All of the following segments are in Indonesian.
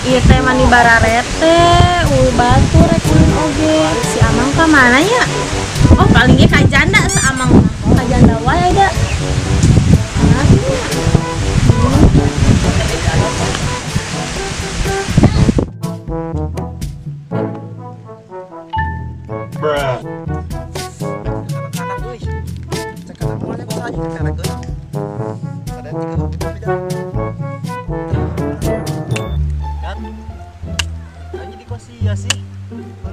Iya teh mani bararete, batu rek ulin oge. Si Amang ka mana ya? Oh paling ge ka janda sa Amang mah. Ka janda wae da. Bruh. Iya sih.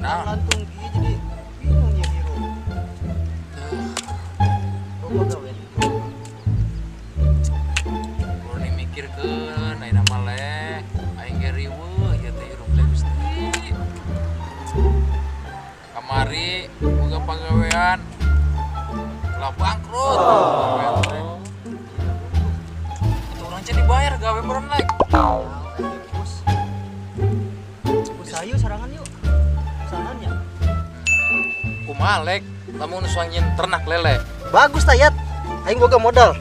Lantung dia jadi bingung ya hero. Oh gawe. Kurang mikirkeun aya nama leh. Aing ge riweuh ieu teh hirup teh Gusti. Kamari boga pagawean lah bangkrut. Atuh urang teh dibayar gawe meureun lek. Ayo sarangan yuk. Sarangannya. Kumaha lek lamun suangin ternak lele. Bagus tayat. Aing boga modal.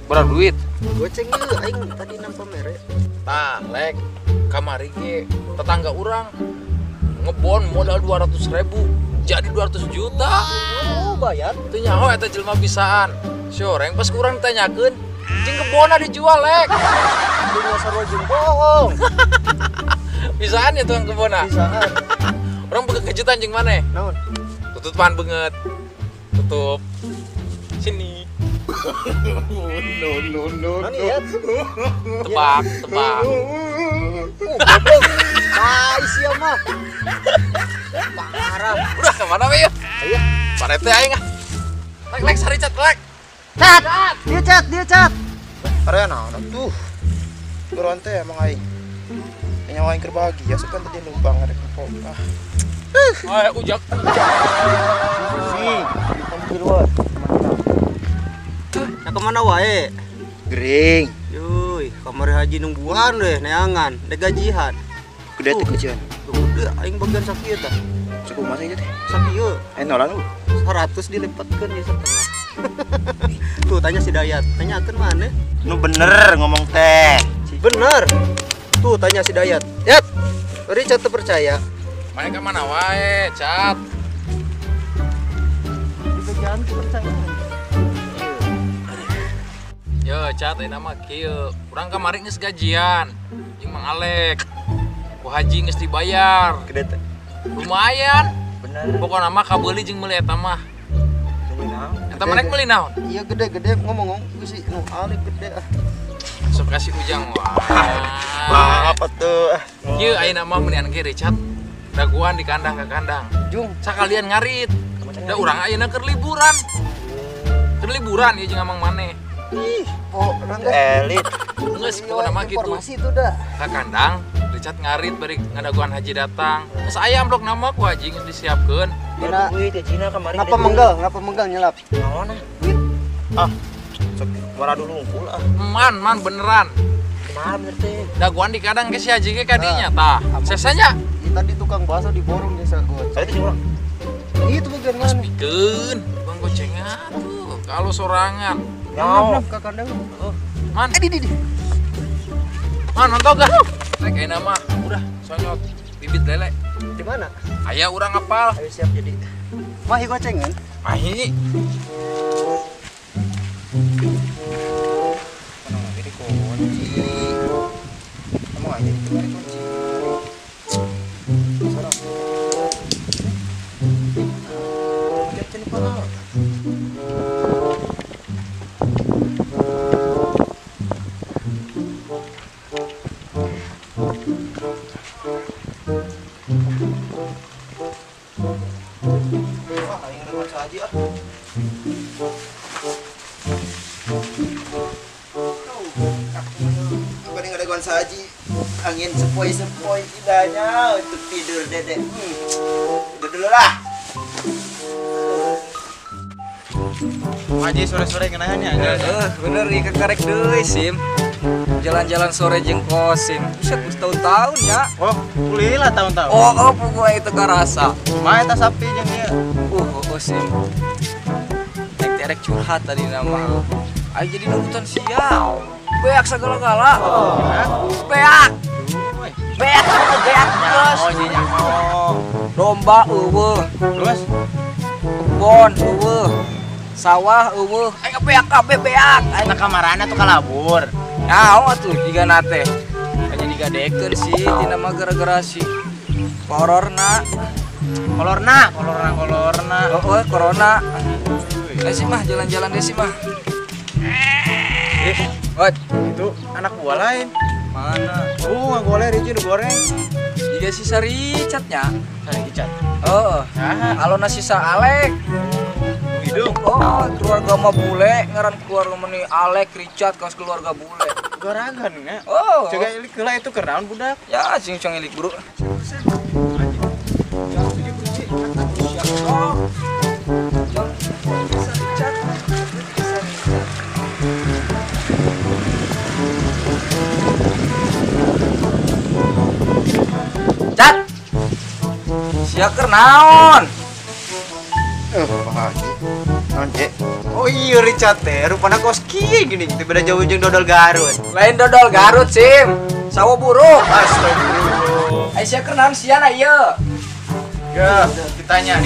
Berapa duit? Goceng yuk aing tadi nampak mere. Tah lek kamari ge tetangga urang ngebon modal 200.000 jadi 200 juta. Oh bayar. Teu nyaho eta jelema bisaan. Soreng pas kurang ditanyakeun, jeung kebona dijual lek. Dunia sarua jeung bohong. Bisaan ya tukang kebona. Bisaan. Orang beungeut kejutan jeung maneh. Naon? Tutupan beungeut. Tutup. Sini. No. Ya? Tebak. Goblok. Tai sia mah. Parah. Udah kemana we yuk? Ayo. Parete aing ah. Lek sari cat lek. Cat. Dia cat. Area naon tuh. Beronte emang aing. Nyawa aing keur bahagia sepan tadi numpang ada kepok. Ayo ujak. Si, ambil wae. Ya kemana wae? Gering. Yuy, kamari haji nungguan deh, neangan, dek gajian. Gede teh gajian. Udah, aing bagian sakieu tah. Cukup masa aja teh. Sakieu, Nolan lu. 100 dilipatkeun ya setengah. Tuh tanya si Dayat, tanyakeun mana? Nu bener ngomong teh. Bener. Tuh tanya si Dayat. Yat, Richard tuh percaya. Main ke mana wae, cat. Di bagian tuh percaya. Yo, cat ayeuna mah kieu. Urang kamari geus gajian. Jeung Mang Alek. Ku haji geus dibayar. Gede teh. Lumayan. Bener. Pokona mah kabeuli jeung meuli eta mah. Eta mah rek meuli naon? Iya gede ngomong sih nu alik gede ah. Sok kasih ujang wah. Apa tuh? Kieu ayeuna mah meunian ge Richard. Daguan di kandang ke kandang. Jung, Sakalian ngarit. Da urang ayeuna keur liburan. Keur liburan ieu jeung Amang maneh. ih, oh nanti Elit. Geus pokona mah kitu. informasi itu dah. Ka kandang Richard ngarit bari ngadaguan haji datang. Geus aya amplop nama ku haji geus disiapkeun. Dina, Duit ya Cina kemarin. ngapa menggal nyelap? Naon ah? Sok wara dulu ngumpul ah. Man beneran. Kumaha bener teh? Daguan di kandang ke si haji ge kadinya tah. Sesanya Ih, tadi tukang bakso diborong desa gua. Saya teh urang. Itu bagian mana? pikeun bang gocengan tuh kalau sorangan. Nyaho. Ke kandang. Oh, Man, di. man nonton gak? Rek ayeuna mah udah sonyot bibit lele. Di mana? Aya urang apal. Ayo siap jadi. Wah, gocengan. Ahi. Kenapa lagi dikunci? Emang aja itu lagi kunci. Sarang. Lihat sini pala. Wah, aing ada saja ah. Apa nih ada guan saji angin sepoi indahnya untuk tidur dedek. Tidur dulu lah. Haji sore-sore kenahannya. Bener ikan karek deui sim. Jalan-jalan sore jeung kosim. Buset geus tahun-tahun ya. Oh, kuliah lah tahun-tahun. Oh, pokoknya itu karasa. Mah eta sapi jeung ieu. Sim. Nek terek curhat tadi nama. Ayo jadi nurutan sial. beak segala-gala. Beak. Beak terus. Oh, ini nyaho. Domba eueuh. Terus Kebon eueuh. Sawah eueuh. Aing beak kabeh beak. aing kamarana tuh kalabur. Naon atuh jiga nate. Hanya digadekeun sih tina mah gara-gara si kororna. Kolorna. Oh, corona. Desi mah jalan-jalan Desi mah. What? Itu anak buah lain. Mana? Nggak boleh Riji udah goreng. Jiga sisa Richardnya. Cari kicat. Oh, Nah, alona sisa Alek. hidung. Oh, keluarga mah bule, ngaran keluarga mah nih Alek, Richard, kaos keluarga bule. Goragan ya. Oh, Jaga ilik heula itu kernaon budak. ya sing ilik bro. Cat, siaker naon? Pak Haji. Naon, Cek? Oh iya Richard teh, rupana kos kieu gini, teu beda jauh jeung dodol Garut. Lain dodol Garut, Sim. Sawo buruk. Astagfirullah. Ai siaker naon siana ieu? Ya, ditanya.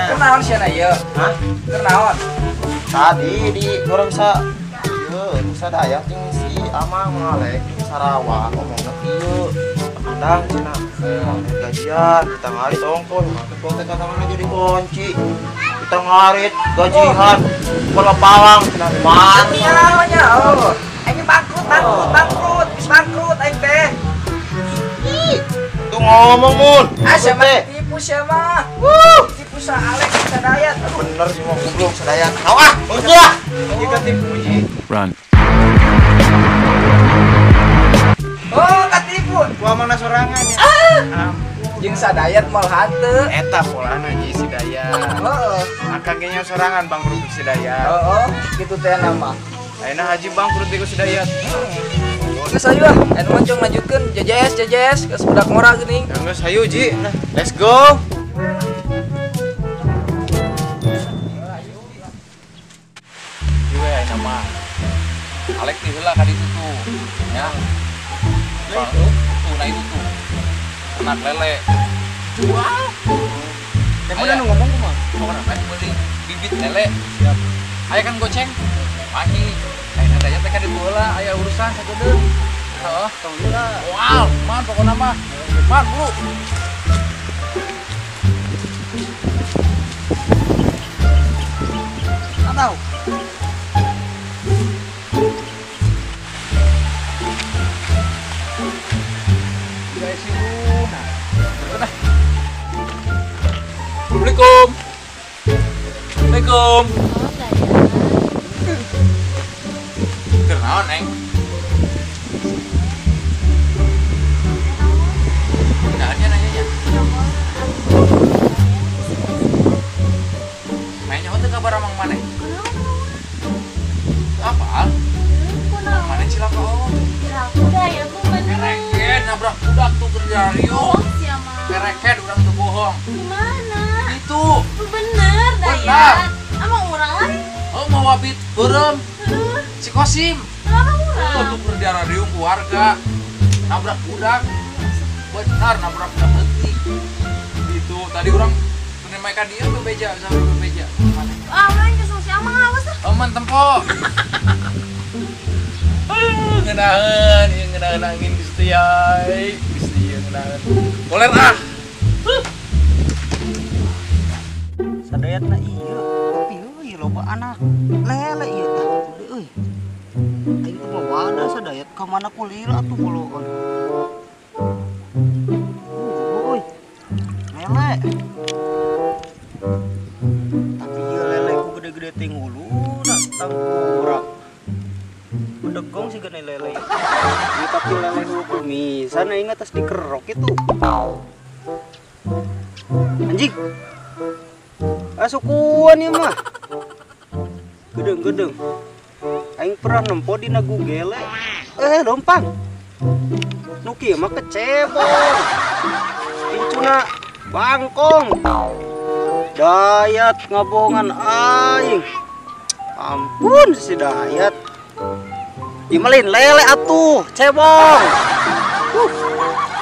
Keur naon siana ieu? Hah? Keur naon? Tadi di orang sa Dayak jeung si Amang ngalek Sarawak ngomongna kieu. Kadang cenah gajian kita ngarit ongkos, masuk teh kata mana jadi kunci. Kita ngarit gajian palapalang cenah mati. Nya, oh. Aing bangkrut. Bis bangkrut aing teh. Tuh ngomong mun. Asa mah tipu sia mah. Tipu sa Alek sa Dayat. Aduh. Bener sih mau goblok Sadayat. Tahu ah, udah. Jika tipu ji. Oh, katipu. Gua mana sorangan ya. Jeung sa Dayat mal hanteu. Eta polana ji si Dayat. Heeh. Akangnya sorangan bangkrut si Dayat. Heeh, kitu teh nama. Ayeuna haji bangkrut di si Dayat. Geus ayo ah, anu mancung lanjutkeun jejes geus budak ngora geuning. Geus hayu ji. Nah, let's go. Juga ya nama Alek di heula ka ditu tuh. Ya. Nah itu tuh. Anak lele. Wow. Yang mana nu ngomong kumaha? Orang main beli bibit lele. Siap. Aya kan goceng. Pagi. Ayeuna daya teh ka ditu heula aya urusan sagedeun. Heeh. Wow, man pokona mah. Man, Bu. Tahu. Assalamualaikum. Assalamualaikum. Kenaon, Neng? Kenaannya nanyanya. Mainnya teh kabar amang maneh? Apa? Maneh cilaka oh. Kereket nabrak budak tuh kerja Rio. Kereket urang teu bohong. Gimana? Itu. Bener, Dayat. Ama urang lain. Oh mau wabit beureum. Si Kosim. Kenapa urang? Untuk kerja radio keluarga. Nabrak budak. Benar nabrak budak leutik. Itu tadi orang menemai ka dia bebeja sama bebeja. Main kesel si Amang awas lah. Aman tempo. Ngenaheun, ieu ngenaheun angin Gusti ai. Gusti ieu ngenaheun. Koler ah. Sadayatna iya, tapi euy loba anak lele ieu tah euy. Aing teh mah wadah sadayat ka mana kulila atuh boloon. Euy. Lele. Tapi ieu lele ku gede-gede teh nguluna tangkurak. Bedegong sih geuning lele. Ieu tapi lele hukum misan aing atas dikerok itu. Anjing. Sukuan ya mah. Gedeng. Aing pernah nempo di nagu gele. Lompang. Nuki mah kecebong. Incuna bangkong. Dayat ngabohongan aing. Ampun si Dayat. Imelin lele atuh, cebong.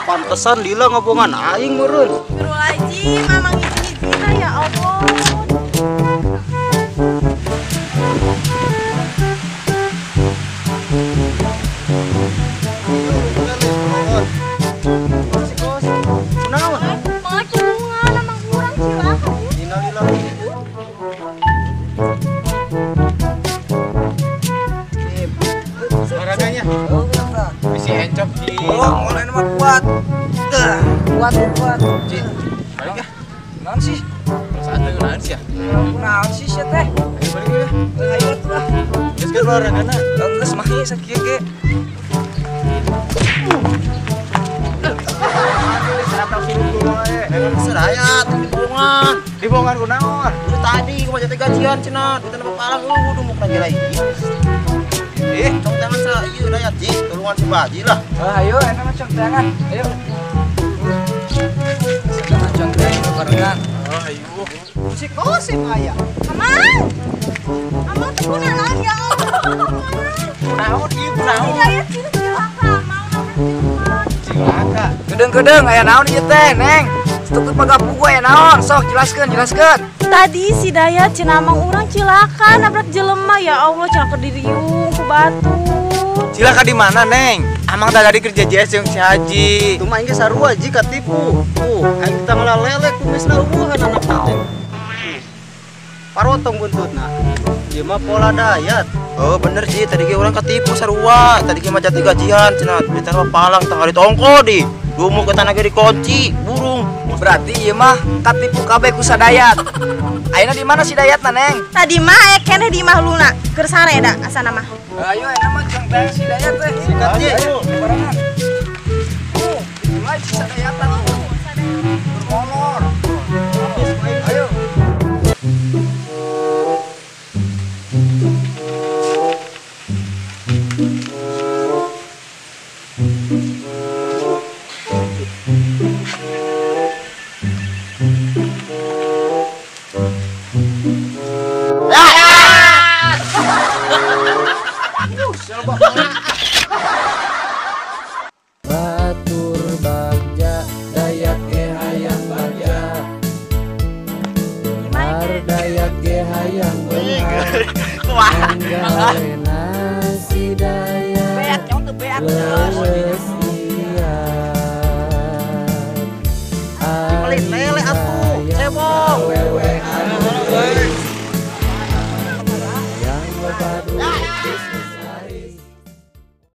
Pantesan lila ngobongan aing meureun. Astagfirullahaladzim, mamang izin-izin ya Allah. Kunaon? Mau cungan mamang kurang silakan. Innalillahi. Olahraganya. Bisi encok di. Mulai nama kuat. Kuat. Cik. Balik ya. Naon sih? Saat naon sih ya? Naon sih sia teh? Ayo balik ya. Ayo atuh lah. Geus kan olahragana. Geus mah ieu sakieu ge. Memang serayat di bohongan. Di bongan kunaon? Udah tadi gua jadi gajian cenah, duit nama palang lu udah mau lagi lagi. Cong tangan sa ieu dayat ji, tolongan si Baji lah. Ayo enak mah cong tangan. Ayo. Jangan cong tangan barengan. Si Kosim aya. Amang. Amang tuh kunaon ya Allah. Kunaon ieu kunaon? Hidayat sini cilaka, mau namanya Cilaka. Kedeng aya naon ieu teh, Neng? Struktur pagapu aya naon? Sok jelaskeun. Tadi si Dayat cenah amang urang cilaka nabrak jelema ya Allah cenah kediriung ku batu. Cilaka di mana, Neng? Amang tadi kerja JS yang si Haji. Itu mah geus sarua ji katipu. Tuh, aing kita ngelalele kumisna eueuhan anak teh. Parotong buntutna. Ieu mah pola dayat. Oh bener sih, tadi ge orang ketipu sarua. Tadi ge mah jati gajian cenah, duit nama palang tanggal ditongko di. Dumu ke tanah ge dikunci, burung. Berarti ieu mah katipu kabeh ku sadayat. Ayeuna di mana si Dayatna, Neng? Tadi mah keneh di mah luna keur sare da asana mah. Ayo enak mah cong tangan si Dayat teh. Sikat ji. Ayo barengan. Mulai si Dayatan tuh. Bermolor. Ayo. Batur bagja Dayak ge hayang bagja Mar Dayak ge hayang beunghar Anggawe nasi Dayak Beat, nyong tuh beat.